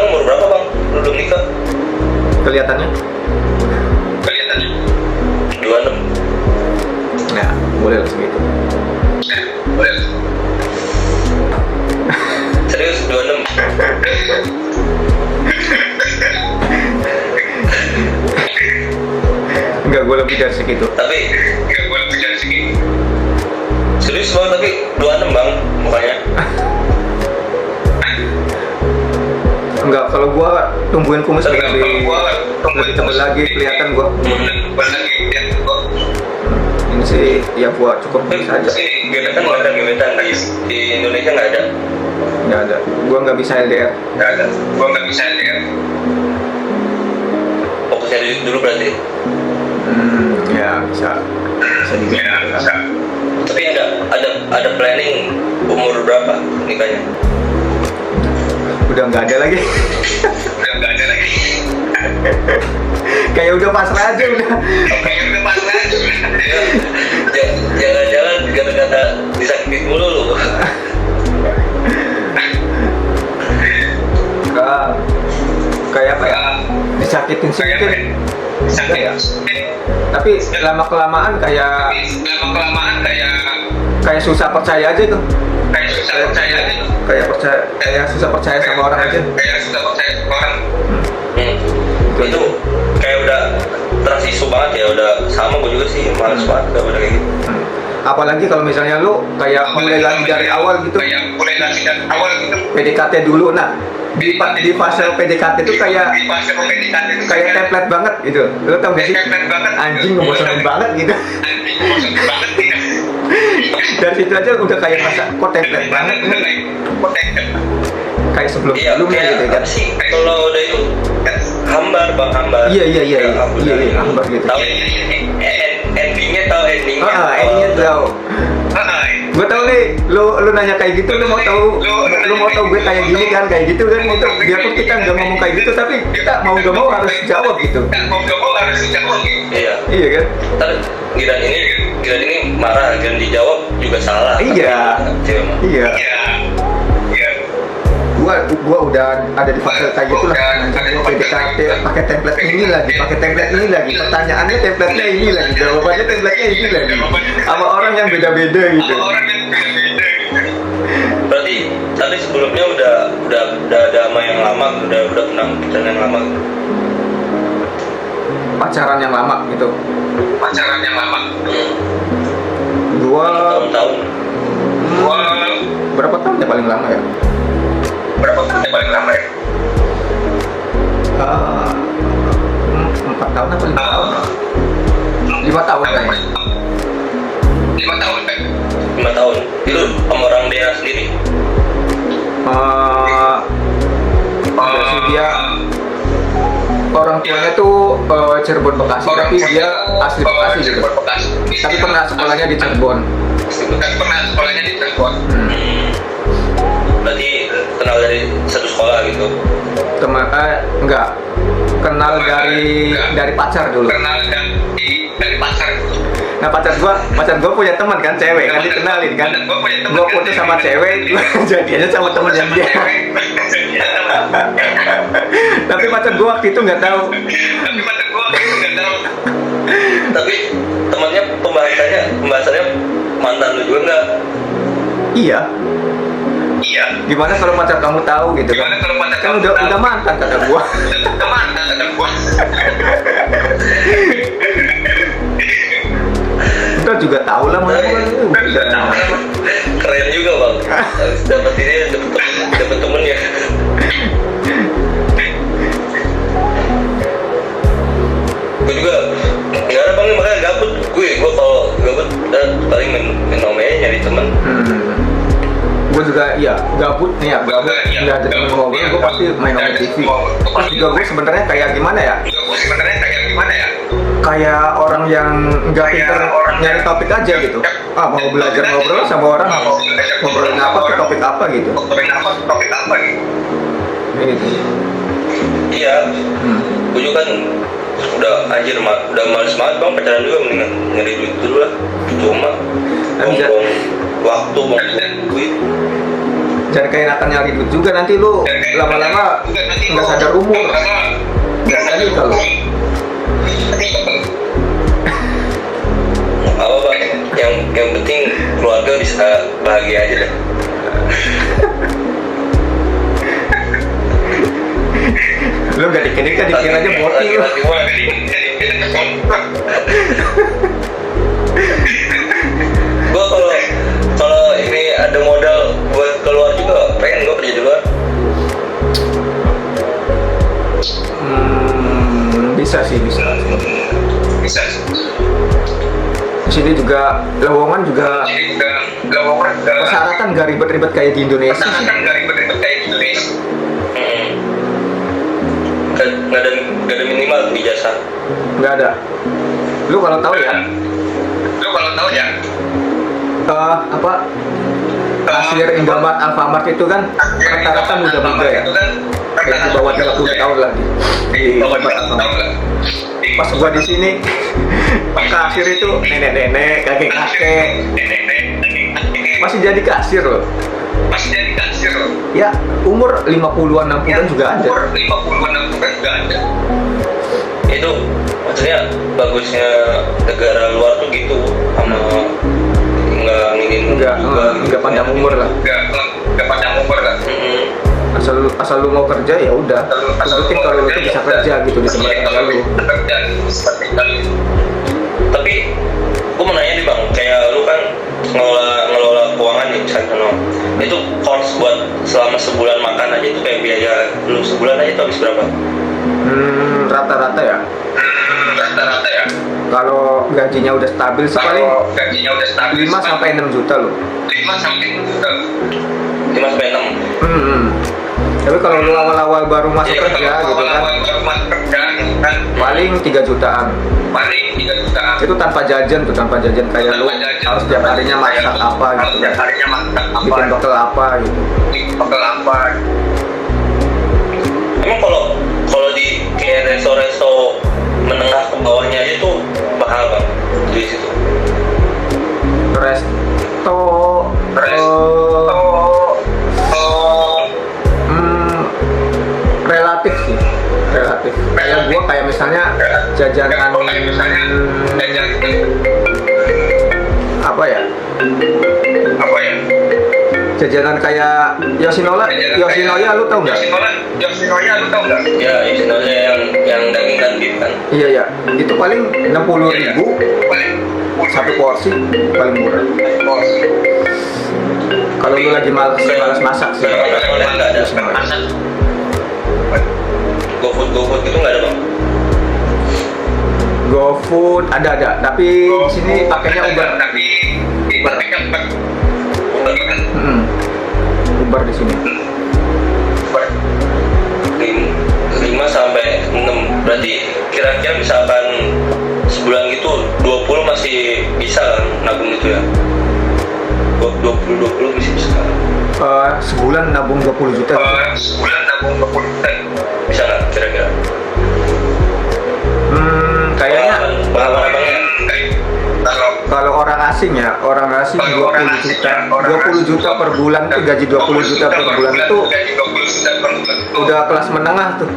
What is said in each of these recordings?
sekarang umur berapa bang? Lu belum nikah? Kelihatannya 26. ya boleh lah segitu. Serius 26? Enggak, gue lebih dari segitu. Serius bang, tapi 26 bang mukanya. Enggak, kalau gue tumbuhin kumis lebih tebal lagi kelihatan gue. Ini sih ya gue cukup kumis aja. Gebetan nggak ada gebetan di Indonesia nggak ada. Nggak ada, gue nggak bisa LDR. Fokusnya dulu berarti. Ya bisa juga. Tapi ada planning umur berapa nikahnya? Udah nggak ada lagi. Kayak udah pasrah aja udah. Jangan-jangan kata-kata disakitin mulu lu. Kayak apa ya? Disakitin sih mungkin. Ya. Tapi lama kelamaan kayak susah percaya aja tuh. Kayak susah percaya sama orang aja. Itu kayak udah transisu banget ya, udah sama gue juga sih, males banget udah kayak gitu. Apalagi kalau misalnya lu kayak mulai lagi dari awal gitu. PDKT dulu, nah di fase PDKT itu kayak template banget gitu. Lu tau gak sih? Anjing ngebosenin banget gitu. Dari situ aja udah kayak masa kok template banget. Kayak sebelumnya gitu kan. Kalau udah itu hambar bang, hambar. Iya, hambar gitu. Tahu endingnya tahu. Endingnya tahu. Gue tau nih, lu nanya kayak gitu, lu mau tahu gue kayak gini kan, kayak gitu kan, itu biarpun kita nggak ngomong kayak gitu, tapi kita mau nggak mau harus jawab gitu. Iya kan? Ntar Giran ini marah, Giran dijawab juga salah. Iya. Gua udah ada di fase kayak gitu lah. PDKT pakai template ini lagi, pertanyaannya template-nya ini lagi, jawabannya template-nya ini lagi, sama orang yang beda-beda gitu. Berarti tadi sebelumnya udah ada sama yang lama, udah pernah pacaran yang lama. Pacaran yang lama gitu. Gua tahun. Berapa tahun ya paling lama ya? 4 tahun atau 5 tahun? 5 tahun kayaknya. 5 tahun. Itu sama orang daerah sendiri. Berarti dia orang tuanya tuh Cirebon Bekasi, tapi dia asli Bekasi gitu. Tapi pernah sekolahnya di Cirebon. Berarti kenal dari satu sekolah gitu. Enggak. Kenal dari pacar dulu. Nah pacar gua punya teman kan cewek kan, dikenalin kan. Gua putus sama cewek, jadinya sama temennya dia. Tapi pacar gua waktu itu nggak tahu. Tapi temannya pembahasannya mantan lu juga nggak? Iya. Gimana kalau pacar kamu tahu gitu kan? Kan udah mantan kata gua. Kita juga tahu lah mana Keren juga bang. Dapat ini dapat temen ya. Gue juga nggak ada bang, makanya gabut. Gue kalau gabut paling main aja nyari temen. Gue juga ya gabut nih ya, nggak ada temen ngobrol, gue pasti main nonton TV. Terus juga gue sebenarnya kayak gimana ya? Kayak orang yang nggak pinter nyari topik aja gitu. Mau belajar ngobrol sama orang, ngobrolin apa ke topik apa gitu. Gitu. Iya. Gue juga kan udah males banget bang pacaran juga, mendingan nyari duit dulu lah. Cuma buang waktu duit. Jangan kayak Nathan nyari duit juga, nanti lu lama-lama nggak sadar umur. Nggak sadar kalau. Apa bang? Yang penting keluarga bisa bahagia aja deh. Lu nggak dikira aja boti lu. Gua kalau ini ada modal buat keluar juga, pengen gua kerja di luar. Bisa. Di sini juga lowongan juga persyaratan nggak ribet-ribet kayak di Indonesia sih. Nggak ada minimal di jasa. Nggak ada. Lu kalau tahu ya. Apa? Kasir Indomaret, Alfamart itu kan rata-rata muda-muda ya. Kayak di bawah 30 tahun lagi. Di Alfamart. Pas gua di sini kasir itu nenek-nenek, kakek-kakek. Masih jadi kasir loh. Ya, umur 50-an, 60-an juga ada. Itu maksudnya bagusnya negara luar tuh gitu, sama nggak pandang umur lah. Asal lu mau kerja ya udah. Tunjukin kalau lu tuh bisa kerja gitu di tempat kerja lu. Tapi gua mau nanya nih bang, kayak lu kan ngelola keuangan nih misalnya, itu cost buat selama sebulan makan aja itu kayak biaya lu sebulan aja itu habis berapa? Rata-rata ya. Kalau gajinya udah stabil sih paling 5-6 juta loh. 5-6. Tapi kalau lu awal-awal baru masuk kerja gitu kan, paling 3 jutaan. Itu tanpa jajan kayak lu harus tiap harinya masak apa gitu kan. Bikin bekal apa gitu. Emang kalau di kayak resto menengah ke bawahnya aja tuh mahal bang di situ. Resto relatif sih, kayak gua kayak misalnya jajanan apa ya, jajanan kayak Yoshinoya lu tau nggak? Ya Yoshinoya yang daging dan beef kan. Iya, itu paling 60.000 satu porsi, paling murah. Kalau lu lagi malas masak sih. GoFood itu nggak ada bang? GoFood ada, tapi di sini pakainya Uber. Uber di sini. 5-6 berarti kira-kira misalkan sebulan gitu 20 masih bisa kan nabung itu ya? 20 masih bisa. Sebulan nabung 20 juta. Bisa nggak kira-kira? Kayaknya pengalaman abangnya. kalau orang asing 20 juta per bulan tuh, gaji 20 juta per bulan itu udah kelas menengah tuh.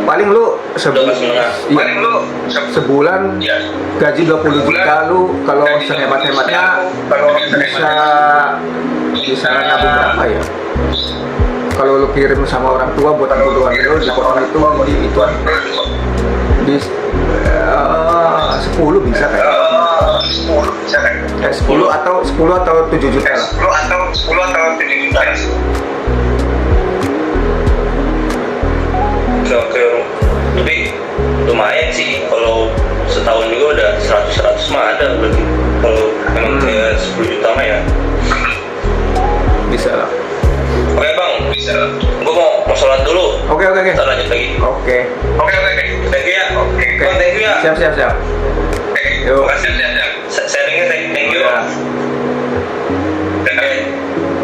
Paling lu sebulan gaji 20 juta lu kalau sehemat-hematnya bisa nabung berapa ya? Kalau lu kirim sama orang tua buat kebutuhan lu dipotong itu di 10 bisa kayak 10 atau 7 juta lah. Oke, tapi lumayan sih kalau setahun juga udah 100 mah ada berarti. Kalau memang kayak 10 juta mah ya bisa lah. Oke bang, bisa. Gue mau sholat dulu. Oke. Kita lanjut lagi. Oke. Thank you ya. Bang, thank you ya. Siap. Yuk. Sharingnya thank you.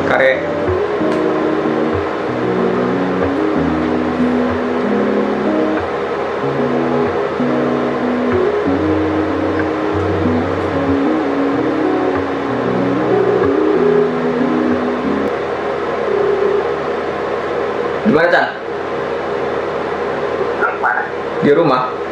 Kare. Di mana, Chan? Di rumah.